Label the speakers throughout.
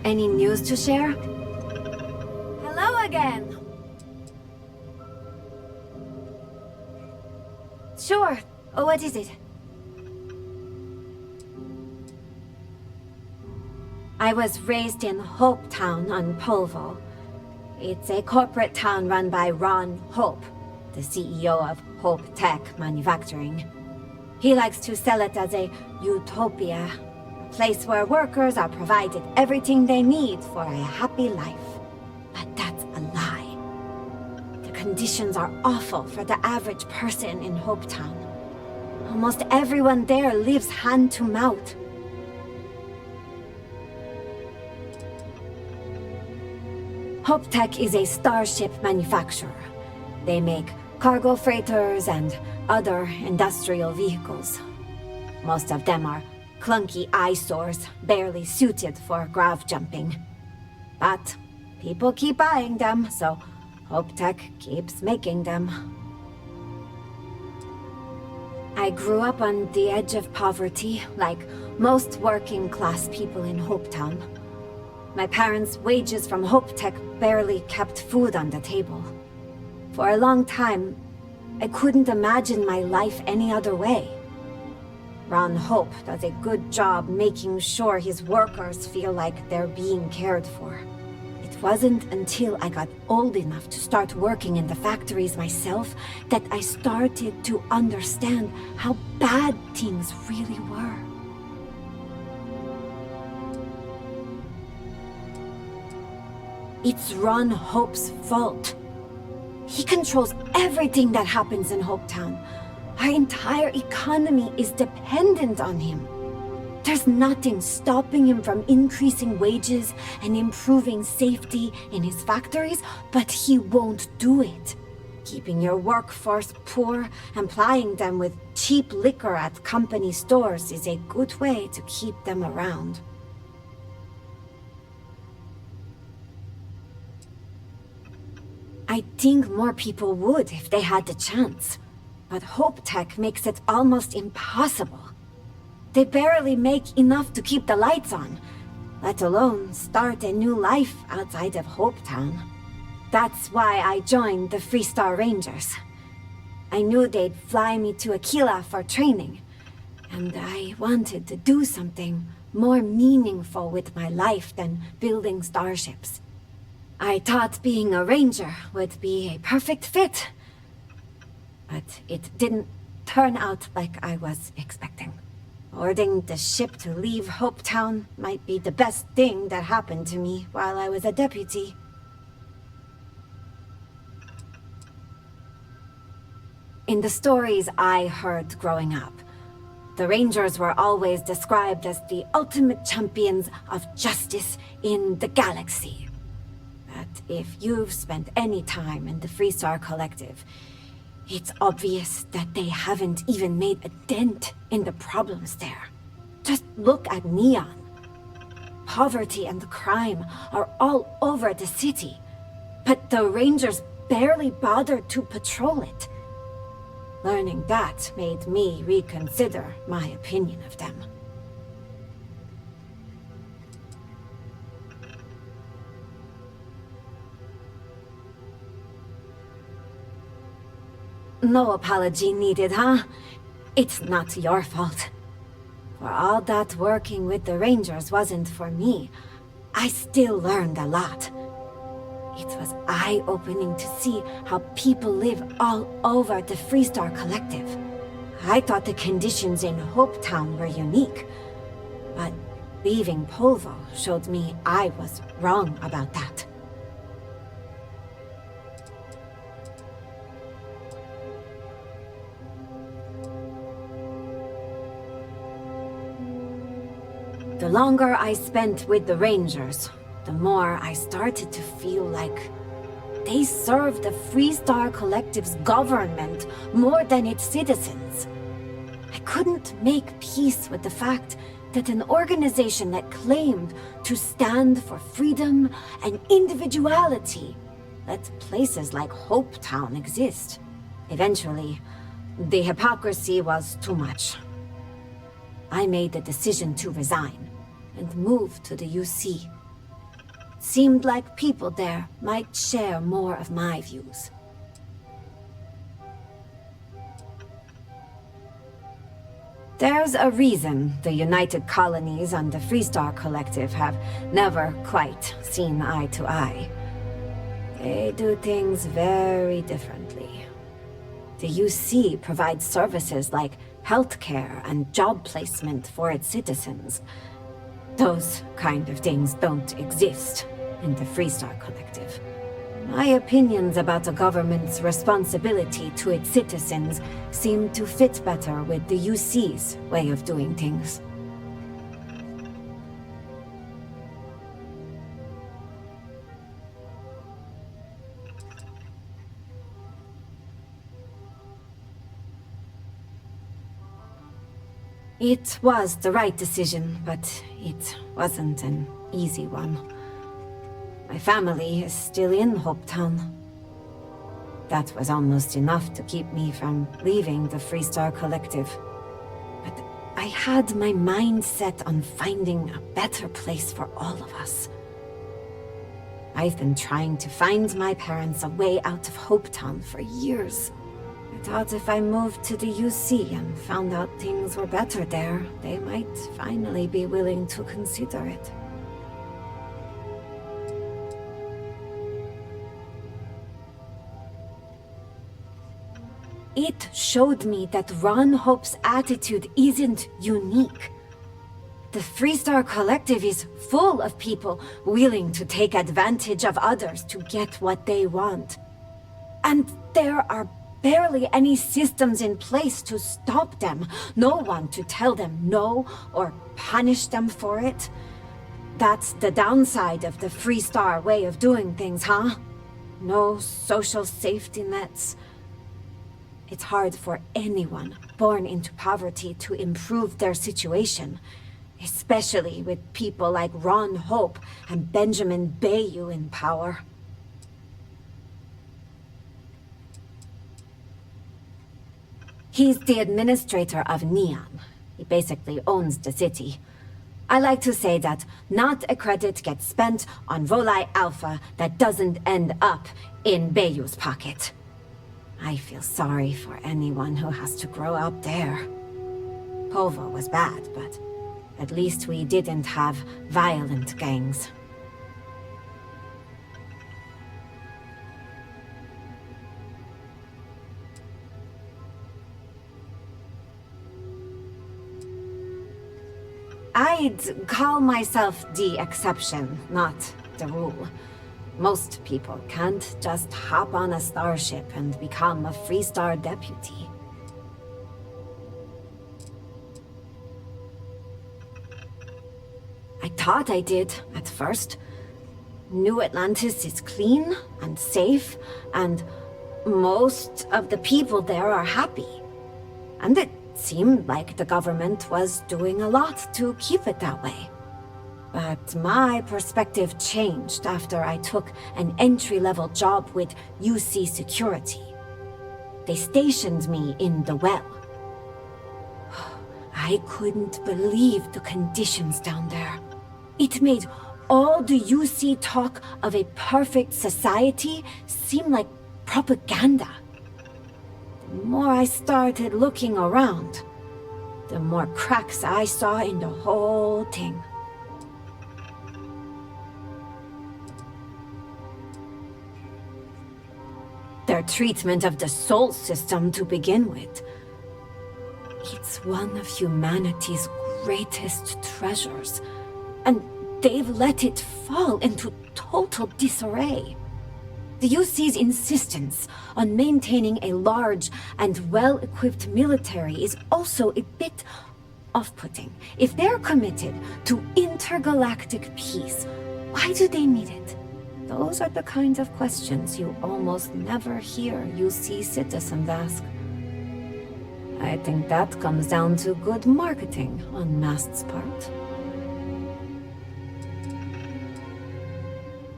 Speaker 1: Any news to share? Hello again! Sure. What is it? I was raised in Hope Town on Polvo. It's a corporate town run by Ron Hope, the CEO of Hope Tech Manufacturing. He likes to sell it as a utopia, a place where workers are provided everything they need for a happy life. But that's a lie. The conditions are awful for the average person in Hope Town. Almost everyone there lives hand to mouth. Hope Tech is a starship manufacturer. They make cargo freighters and other industrial vehicles. Most of them are clunky eyesores, barely suited for grav jumping. But people keep buying them, so Hope Tech keeps making them. I grew up on the edge of poverty, like most working-class people in Hope Town. My parents' wages from Hope Tech barely kept food on the table. For a long time, I couldn't imagine my life any other way. Ron Hope does a good job making sure his workers feel like they're being cared for. It wasn't until I got old enough to start working in the factories myself that I started to understand how bad things really were. It's Ron Hope's fault. He controls everything that happens in Hope Town. Our entire economy is dependent on him. There's nothing stopping him from increasing wages and improving safety in his factories, but he won't do it. Keeping your workforce poor and plying them with cheap liquor at company stores is a good way to keep them around. I think more people would if they had the chance. But Hope Tech makes it almost impossible. They barely make enough to keep the lights on, let alone start a new life outside of Hope Town. That's why I joined the Freestar Rangers. I knew they'd fly me to Aquila for training, and I wanted to do something more meaningful with my life than building starships. I thought being a ranger would be a perfect fit. But it didn't turn out like I was expecting. Ordering the ship to leave Hope Town might be the best thing that happened to me while I was a deputy. In the stories I heard growing up, the Rangers were always described as the ultimate champions of justice in the galaxy. But if you've spent any time in the Freestar Collective, it's obvious that they haven't even made a dent in the problems there. Just look at Neon. Poverty and crime are all over the city, but the Rangers barely bothered to patrol it. Learning that made me reconsider my opinion of them. No apology needed, huh? It's not your fault. For all that working with the Rangers wasn't for me, I still learned a lot. It was eye-opening to see how people live all over the Freestar Collective. I thought the conditions in Hope Town were unique, but leaving Polvo showed me I was wrong about that. The longer I spent with the Rangers, the more I started to feel like they serve the Freestar Collective's government more than its citizens. I couldn't make peace with the fact that an organization that claimed to stand for freedom and individuality let places like Hope Town exist. Eventually, the hypocrisy was too much. I made the decision to resign and move to the UC. Seemed like people there might share more of my views. There's a reason the United Colonies and the Freestar Collective have never quite seen eye to eye. They do things very differently. The UC provides services like healthcare and job placement for its citizens. Those kind of things don't exist in the Freestar Collective. My opinions about the government's responsibility to its citizens seem to fit better with the UC's way of doing things. It was the right decision, but it wasn't an easy one. My family is still in Hopetown. That was almost enough to keep me from leaving the Freestar Collective. But I had my mind set on finding a better place for all of us. I've been trying to find my parents a way out of Hopetown for years. I thought if I moved to the UC and found out things were better there, they might finally be willing to consider it. It showed me that Ron Hope's attitude isn't unique. The Freestar Collective is full of people willing to take advantage of others to get what they want. And there are barely any systems in place to stop them. No one to tell them no or punish them for it. That's the downside of the Freestar way of doing things, huh? No social safety nets. It's hard for anyone born into poverty to improve their situation, especially with people like Ron Hope and Benjamin Bayou in power. He's the administrator of Neon. He basically owns the city. I like to say that not a credit gets spent on Volai Alpha that doesn't end up in Bayou's pocket. I feel sorry for anyone who has to grow up there. Povo was bad, but at least we didn't have violent gangs. I'd call myself the exception, not the rule. Most people can't just hop on a starship and become a Freestar deputy. I thought I did, at first. New Atlantis is clean and safe, and most of the people there are happy. And it seemed like the government was doing a lot to keep it that way. But my perspective changed after I took an entry-level job with UC Security. They stationed me in the well. I couldn't believe the conditions down there. It made all the UC talk of a perfect society seem like propaganda. The more I started looking around, the more cracks I saw in the whole thing. Their treatment of the soul system to begin with. It's one of humanity's greatest treasures, and they've let it fall into total disarray. The UC's insistence on maintaining a large and well-equipped military is also a bit off-putting. If they're committed to intergalactic peace, why do they need it? Those are the kinds of questions you almost never hear UC citizens ask. I think that comes down to good marketing on Mast's part.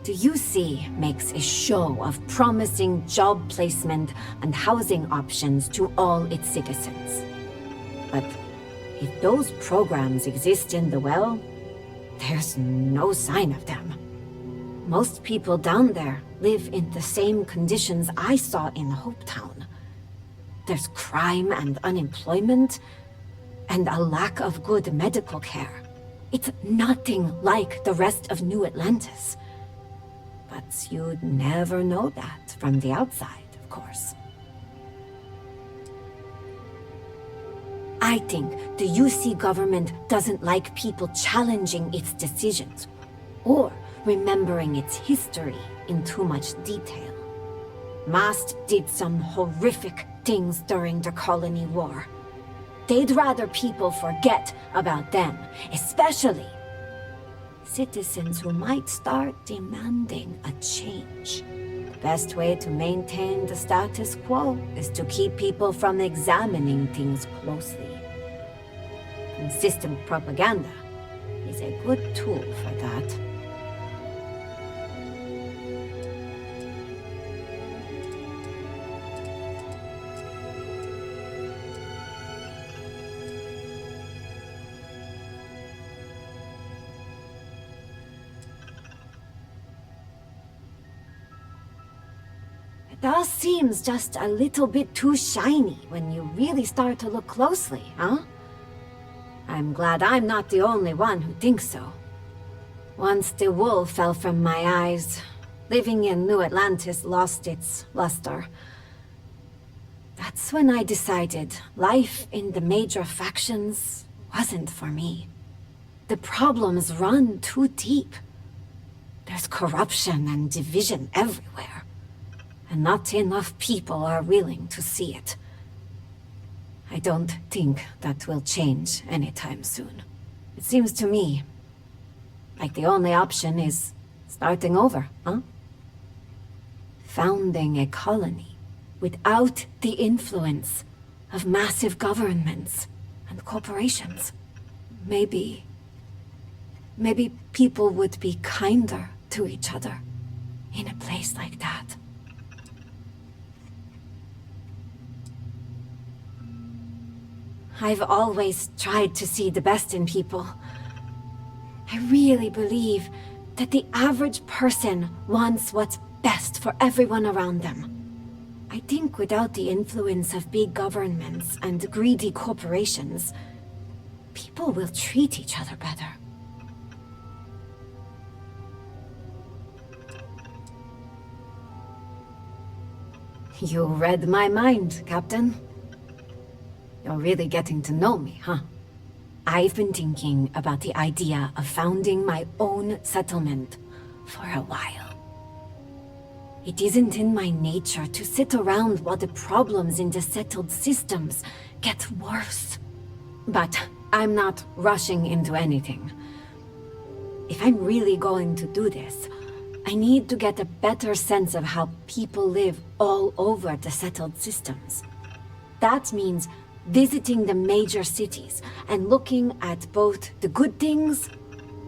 Speaker 1: The UC makes a show of promising job placement and housing options to all its citizens. But if those programs exist in the well, there's no sign of them. Most people down there live in the same conditions I saw in Hopetown. There's crime and unemployment, and a lack of good medical care. It's nothing like the rest of New Atlantis. But you'd never know that from the outside, of course. I think the UC government doesn't like people challenging its decisions, or remembering its history in too much detail. Mast did some horrific things during the colony war. They'd rather people forget about them, especially citizens who might start demanding a change. The best way to maintain the status quo is to keep people from examining things closely. Consistent propaganda is a good tool for that. It all seems just a little bit too shiny when you really start to look closely, huh? I'm glad I'm not the only one who thinks so. Once the wool fell from my eyes, living in New Atlantis lost its luster. That's when I decided life in the major factions wasn't for me. The problems run too deep. There's corruption and division everywhere, and not enough people are willing to see it. I don't think that will change anytime soon. It seems to me like the only option is starting over, huh? Founding a colony without the influence of massive governments and corporations. Maybe people would be kinder to each other in a place like that. I've always tried to see the best in people. I really believe that the average person wants what's best for everyone around them. I think without the influence of big governments and greedy corporations, people will treat each other better. You read my mind, Captain. You're really getting to know me, huh? I've been thinking about the idea of founding my own settlement for a while. It isn't in my nature to sit around while the problems in the settled systems get worse. But I'm not rushing into anything. If I'm really going to do this, I need to get a better sense of how people live all over the settled systems. That means visiting the major cities and looking at both the good things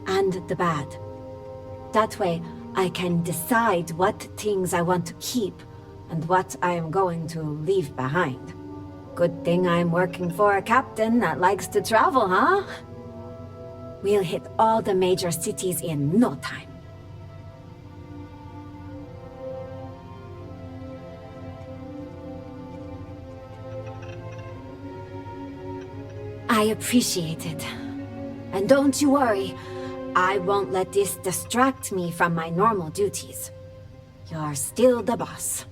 Speaker 1: and the bad. That way, I can decide what things I want to keep and what I am going to leave behind. Good thing I'm working for a captain that likes to travel, huh? We'll hit all the major cities in no time. I appreciate it. And don't you worry, I won't let this distract me from my normal duties. You're still the boss.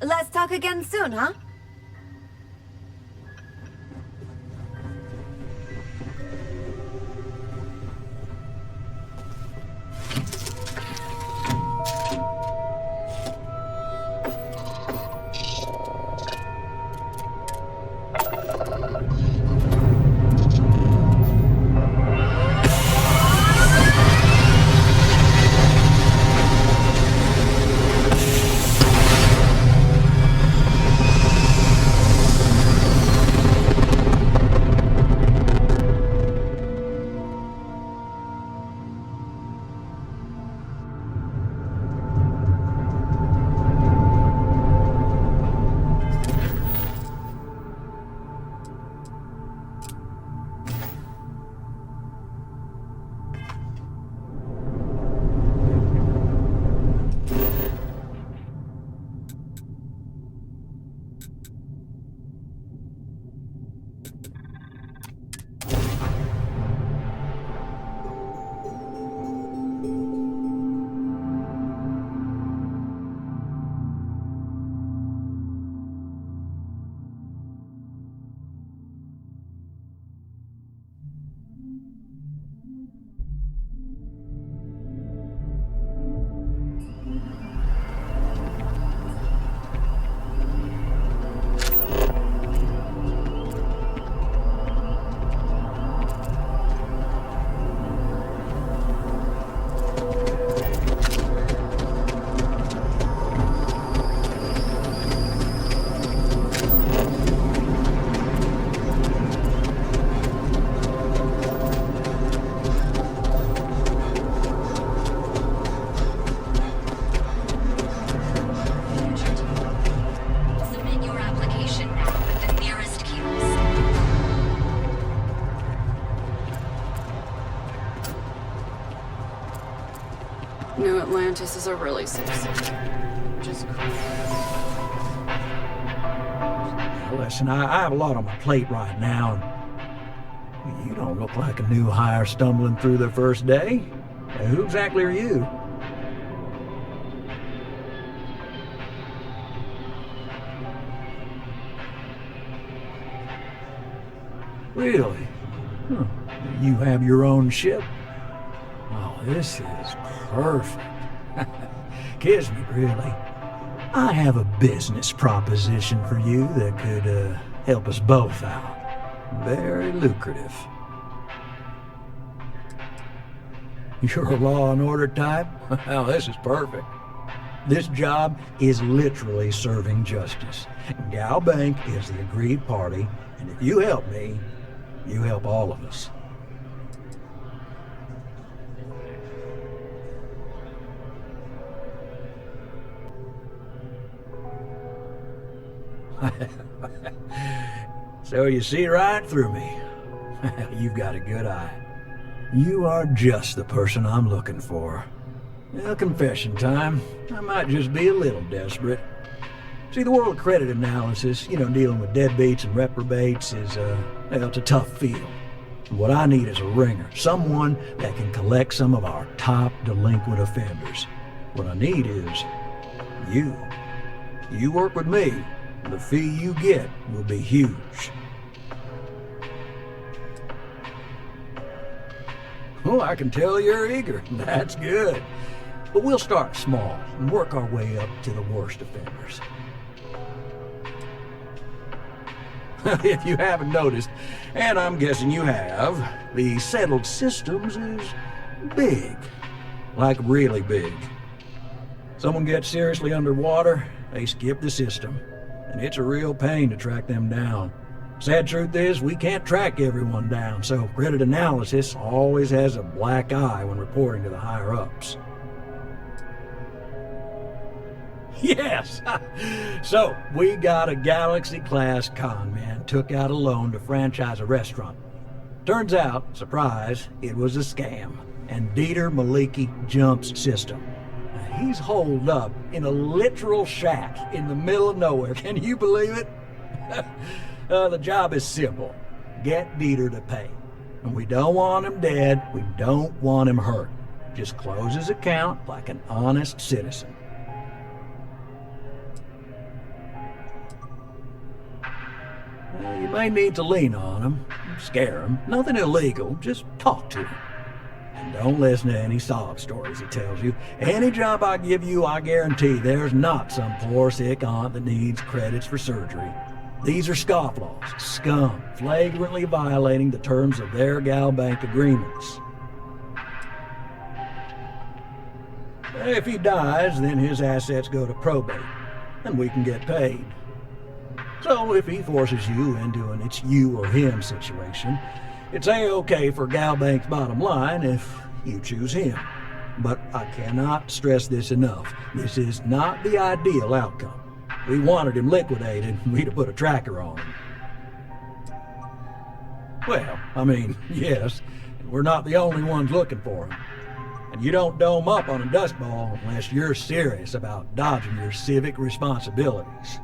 Speaker 1: Let's talk again soon, huh?
Speaker 2: New Atlantis is a really safe city. Just
Speaker 3: Listen, I have a lot on my plate right now, and you don't look like a new hire stumbling through their first day. Who exactly are you? Really? Huh. You have your own ship? Oh, this is perfect. Kismet, really. I have a business proposition for you that could help us both out. Very lucrative. You're a law and order type? Well, this is perfect. This job is literally serving justice. Gal Bank is the agreed party, and if you help me, you help all of us. So you see right through me. You've got a good eye. You are just the person I'm looking for. Well, confession time. I might just be a little desperate. See, the world of credit analysis, dealing with deadbeats and reprobates is, it's a tough field. What I need is a ringer, someone that can collect some of our top delinquent offenders. What I need is you. You work with me. The fee you get will be huge. Oh, I can tell you're eager. That's good. But we'll start small and work our way up to the worst offenders. If you haven't noticed, and I'm guessing you have, the settled systems is big. Like really big. Someone gets seriously underwater, they skip the system. And it's a real pain to track them down. Sad truth is, we can't track everyone down, so credit analysis always has a black eye when reporting to the higher-ups. Yes! So, we got a Galaxy-class con man took out a loan to franchise a restaurant. Turns out, surprise, it was a scam, and Dieter Maliki jumps system. He's holed up in a literal shack in the middle of nowhere. Can you believe it? The job is simple. Get Dieter to pay. And we don't want him dead. We don't want him hurt. Just close his account like an honest citizen. You may need to lean on him, scare him. Nothing illegal. Just talk to him. And don't listen to any sob stories he tells you. Any job I give you, I guarantee there's not some poor sick aunt that needs credits for surgery. These are scofflaws, scum, flagrantly violating the terms of their Gal Bank agreements. If he dies, then his assets go to probate, and we can get paid. So if he forces you into an it's you or him situation, it's A-okay for Gal Bank's bottom line if you choose him. But I cannot stress this enough. This is not the ideal outcome. We wanted him liquidated, we'd have put a tracker on him. Well, yes, we're not the only ones looking for him. And you don't dome up on a dust ball unless you're serious about dodging your civic responsibilities.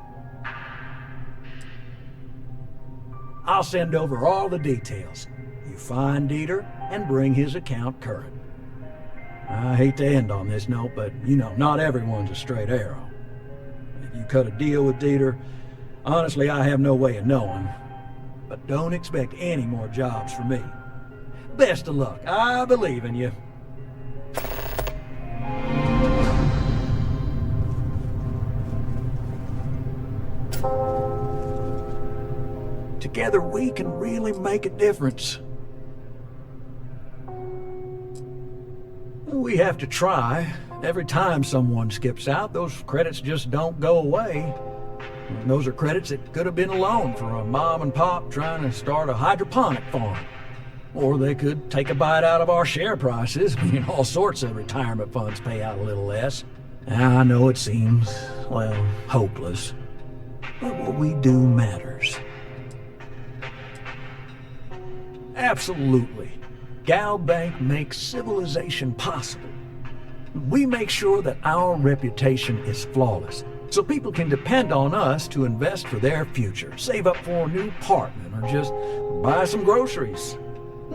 Speaker 3: I'll send over all the details. You find Dieter and bring his account current. I hate to end on this note, but not everyone's a straight arrow. If you cut a deal with Dieter, honestly, I have no way of knowing. But don't expect any more jobs from me. Best of luck. I believe in you. Together we can really make a difference. We have to try. Every time someone skips out, those credits just don't go away. And those are credits that could have been a loan for a mom and pop trying to start a hydroponic farm. Or they could take a bite out of our share prices. All sorts of retirement funds pay out a little less. I know it seems, well, hopeless. But what we do matters. Absolutely. Gal Bank makes civilization possible. We make sure that our reputation is flawless, so people can depend on us to invest for their future, save up for a new apartment, or just buy some groceries.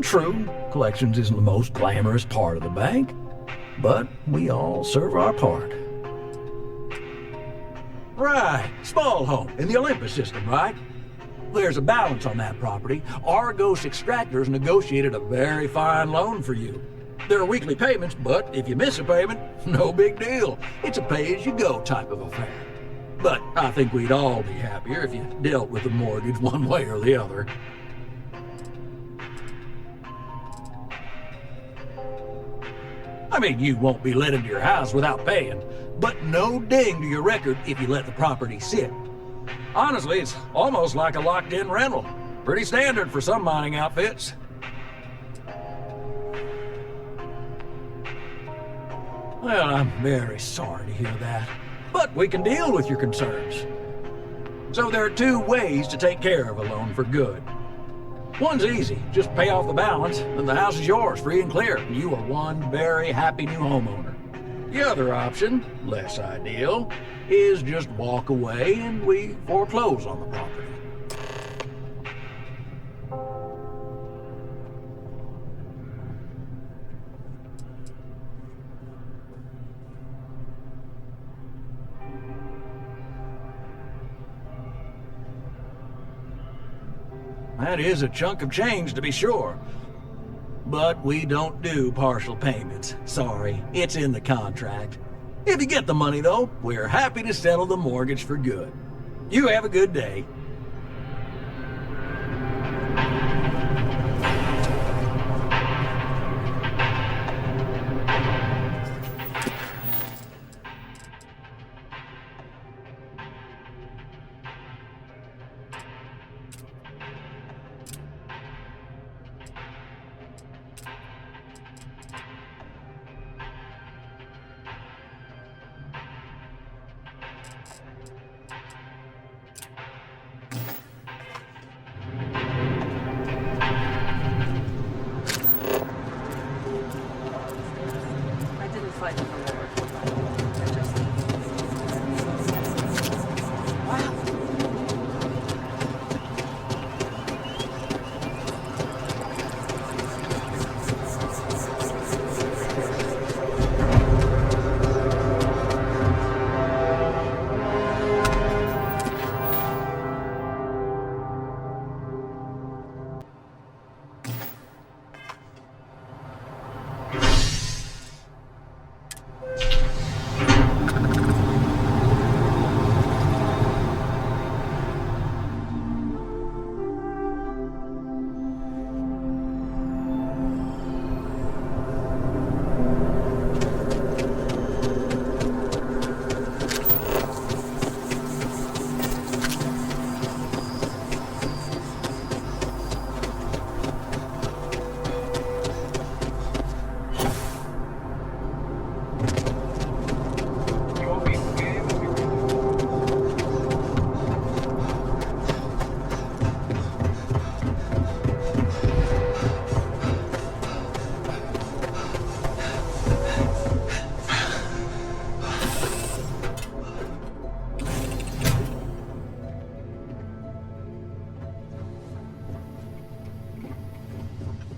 Speaker 3: True, collections isn't the most glamorous part of the bank, but we all serve our part. Right, small home in the Olympus system, right? There's a balance on that property. Argos Extractors negotiated a very fine loan for you. There are weekly payments, but if you miss a payment, no big deal. It's a pay-as-you-go type of affair. But I think we'd all be happier if you dealt with the mortgage one way or the other. I mean, you won't be let into your house without paying, but no ding to your record if you let the property sit. Honestly, it's almost like a locked-in rental. Pretty standard for some mining outfits. Well, I'm very sorry to hear that, but we can deal with your concerns. So there are two ways to take care of a loan for good. One's easy. Just pay off the balance, and the house is yours, free and clear. You are one very happy new homeowner. The other option, less ideal, is just walk away and we foreclose on the property. That is a chunk of change, to be sure. But we don't do partial payments. Sorry, it's in the contract. If you get the money, though, we're happy to settle the mortgage for good. You have a good day.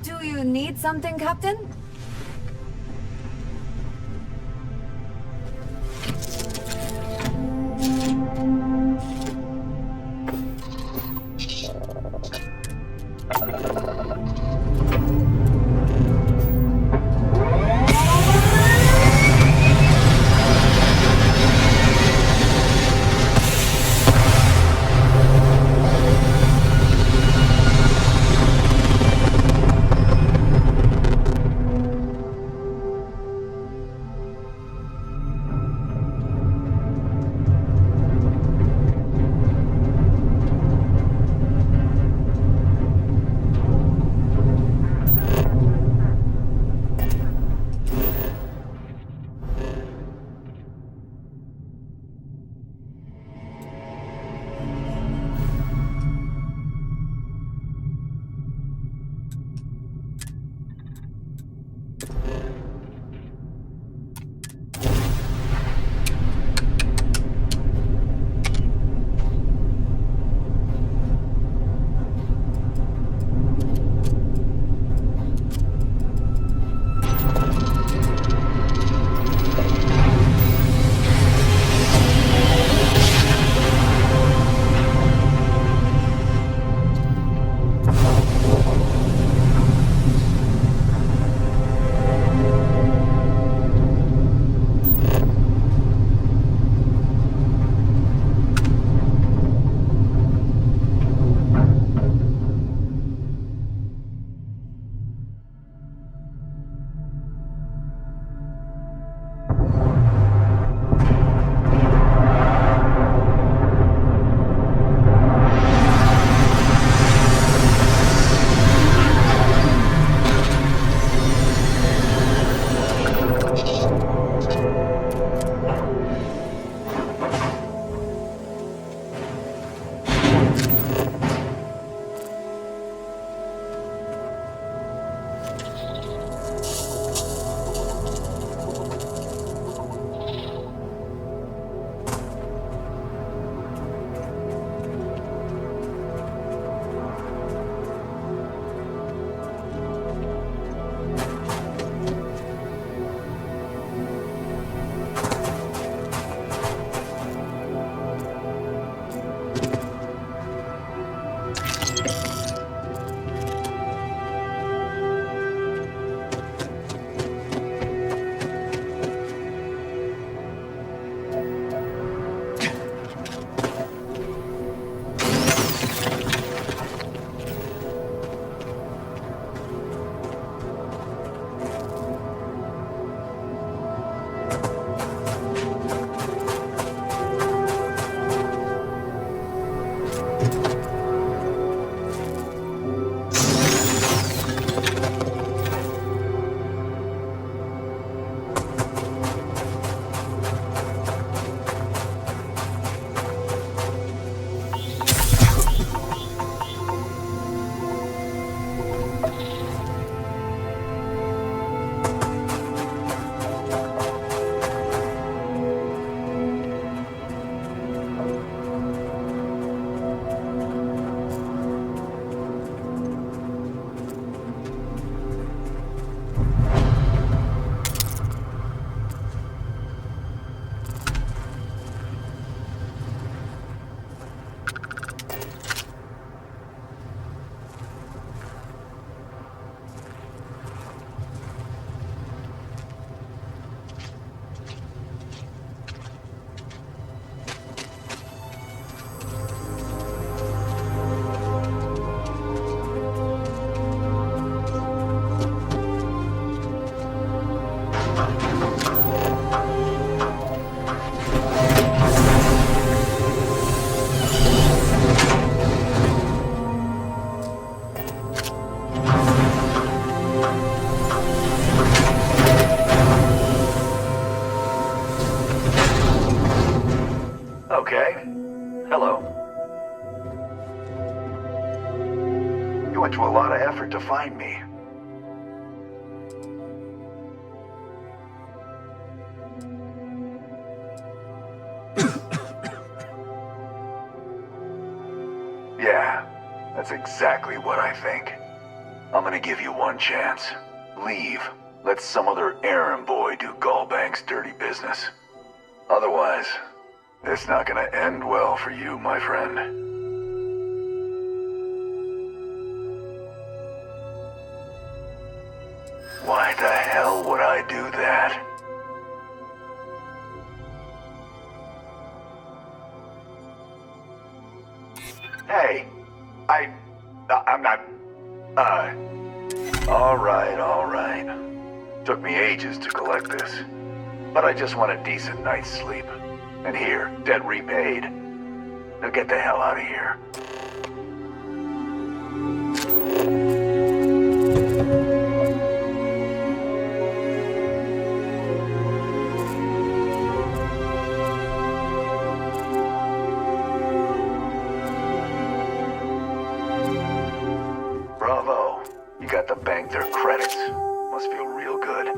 Speaker 1: Do you need something, Captain?
Speaker 4: Okay. Hello. You went to a lot of effort to find me. Yeah, that's exactly what I think. I'm gonna give you one chance. Leave. Let some other errand boy do Gallbank's dirty business. Otherwise, it's not gonna end well for you, my friend. Why the hell would I do that? Hey, I'm not, all right. Took me ages to collect this, but I just want a decent night's sleep. And here, debt repaid. Now get the hell out of here. Bravo. You got to bank their credits. Must feel real good.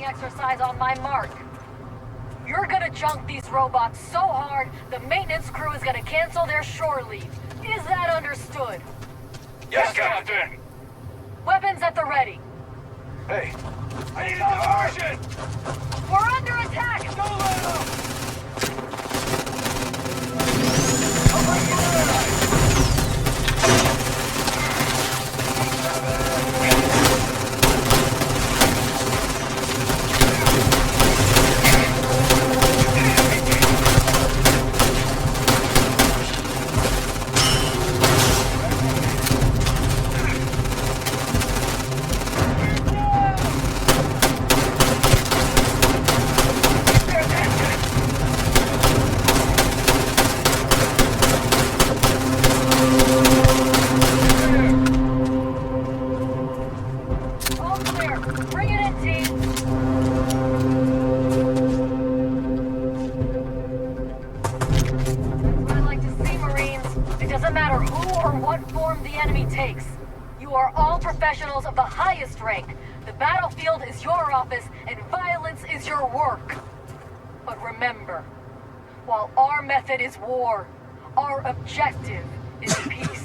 Speaker 5: Exercise on my mark. You're gonna junk these robots so hard, the maintenance crew is gonna cancel their shore leave. Is that understood?
Speaker 4: Yes, Captain!
Speaker 5: Weapons at the ready.
Speaker 4: Hey, I need a diversion!
Speaker 5: We're under attack!
Speaker 4: Don't let up!
Speaker 5: All clear. Bring it in, team. That's what I like to see, Marines. It doesn't matter who or what form the enemy takes. You are all professionals of the highest rank. The battlefield is your office, and violence is your work. But remember, while our method is war, our objective is peace.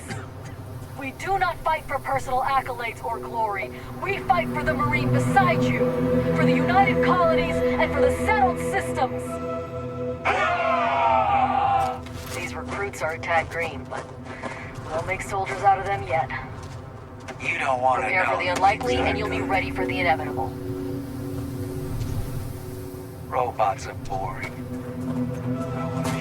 Speaker 5: We do not fight for personal accolades or glory. We fight for the Marine beside you, for the United Colonies, and for the settled systems. These recruits are a tad green, but we'll make soldiers out of them yet.
Speaker 6: You don't want to know.
Speaker 5: Prepare for the unlikely, and you'll be ready for the inevitable.
Speaker 6: Robots are boring. I want to be.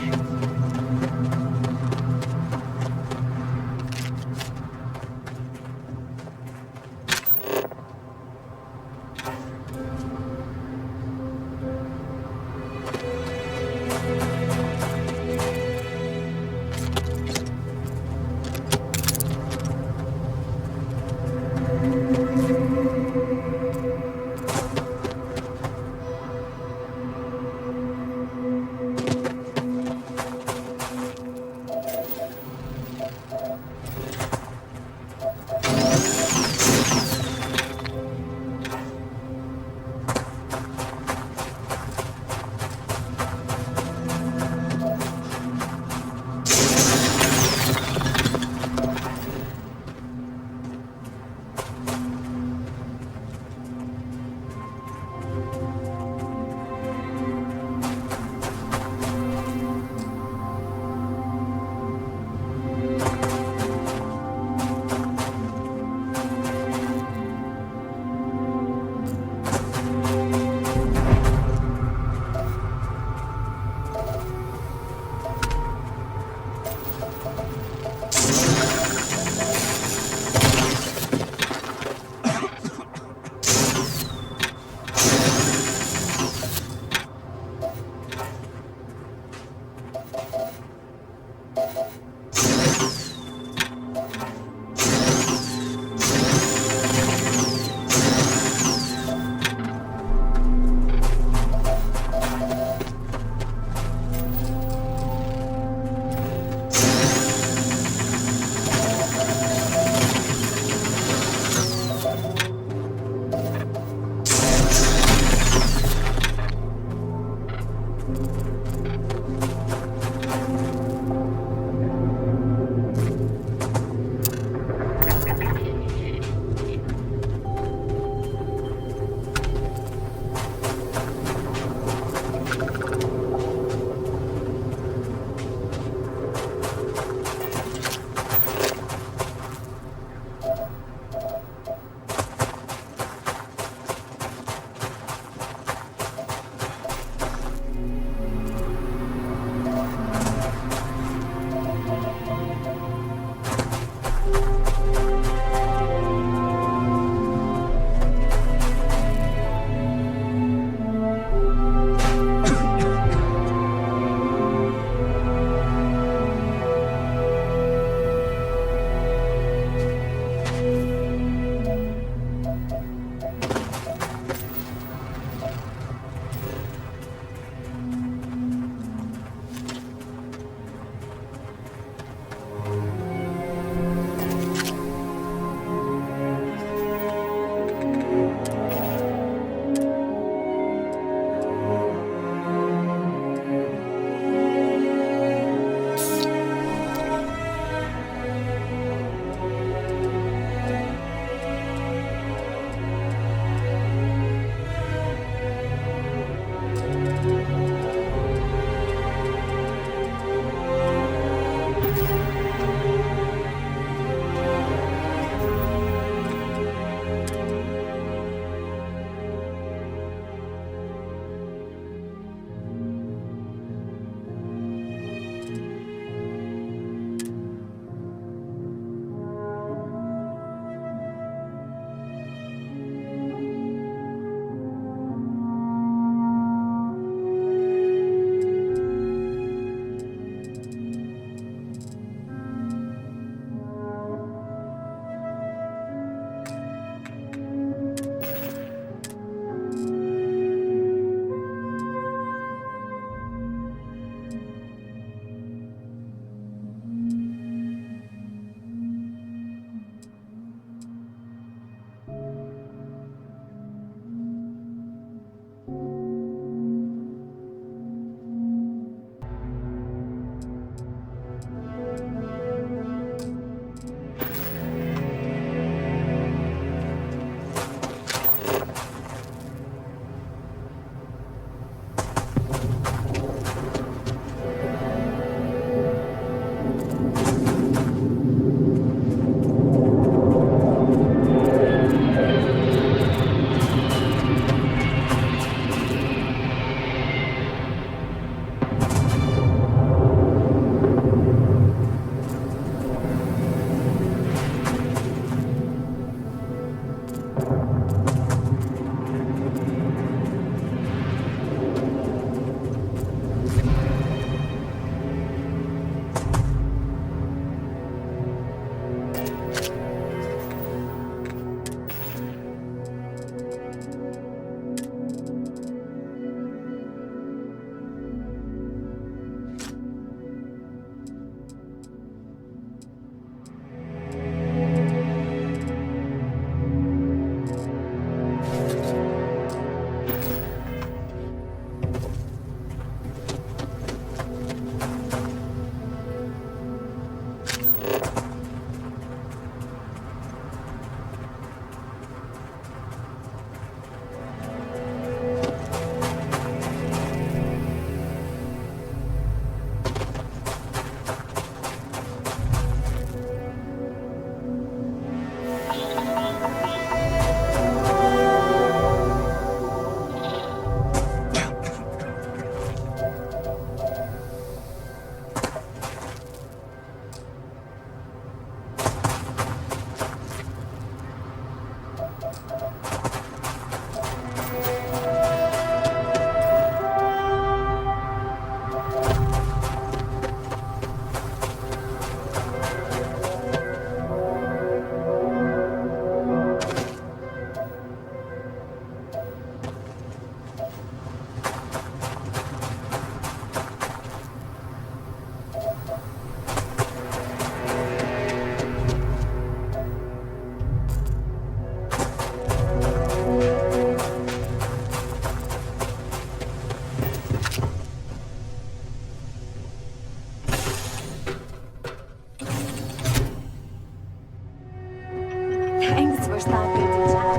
Speaker 1: Thanks for stopping to chat.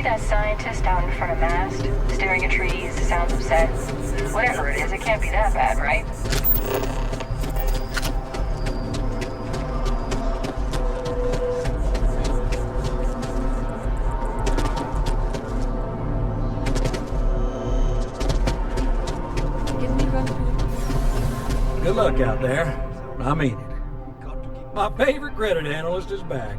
Speaker 5: That scientist out in front of mast, staring at trees, sounds upset. Whatever it is, it can't be that bad, right?
Speaker 3: Good luck out there. I mean it. My favorite credit analyst is back.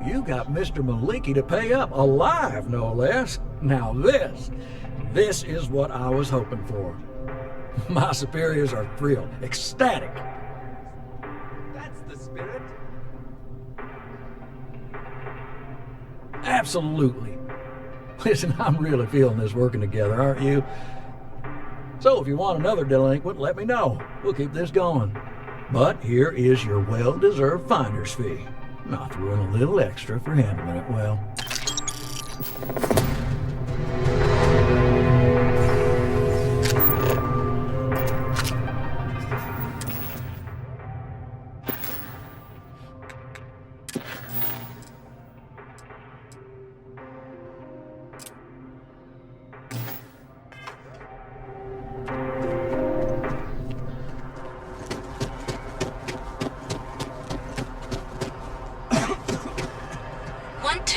Speaker 3: You got Mr. Maliki to pay up, alive no less. Now this is what I was hoping for. My superiors are thrilled, ecstatic.
Speaker 7: That's the spirit.
Speaker 3: Absolutely. Listen, I'm really feeling this working together, aren't you? So if you want another delinquent, let me know. We'll keep this going. But here is your well-deserved finder's fee. I threw in a little extra for handling it well.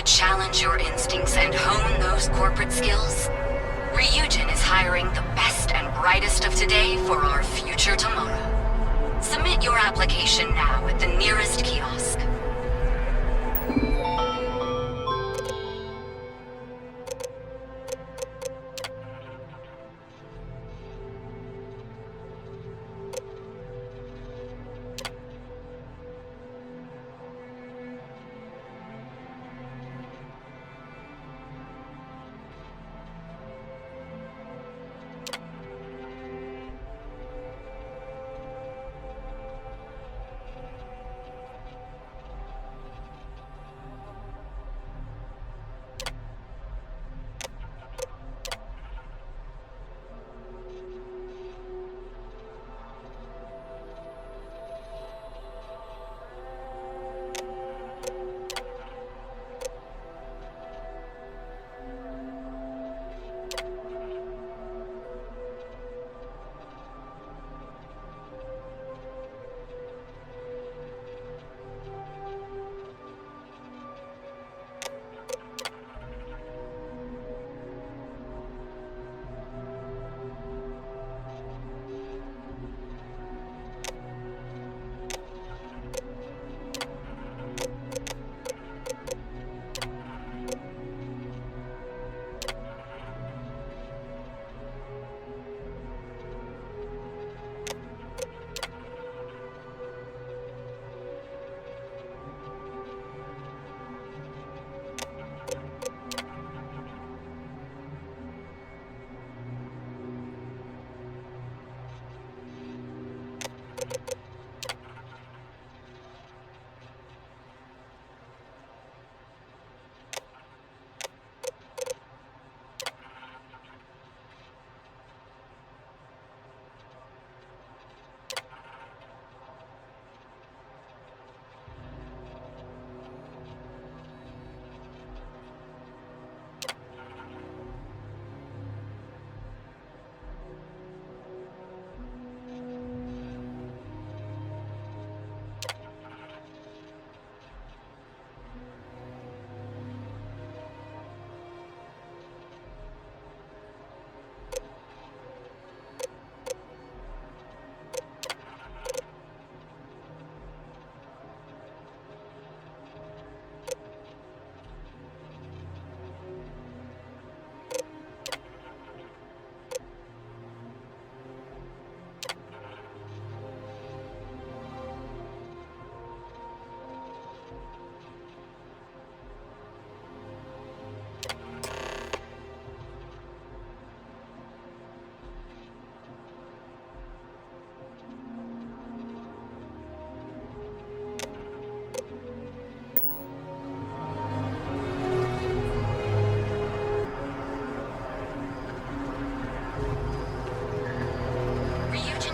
Speaker 8: Challenge your instincts and hone those corporate skills? Ryujin is hiring the best and brightest of today for our future tomorrow. Submit your application now at the nearest kiosk.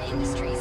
Speaker 8: Industries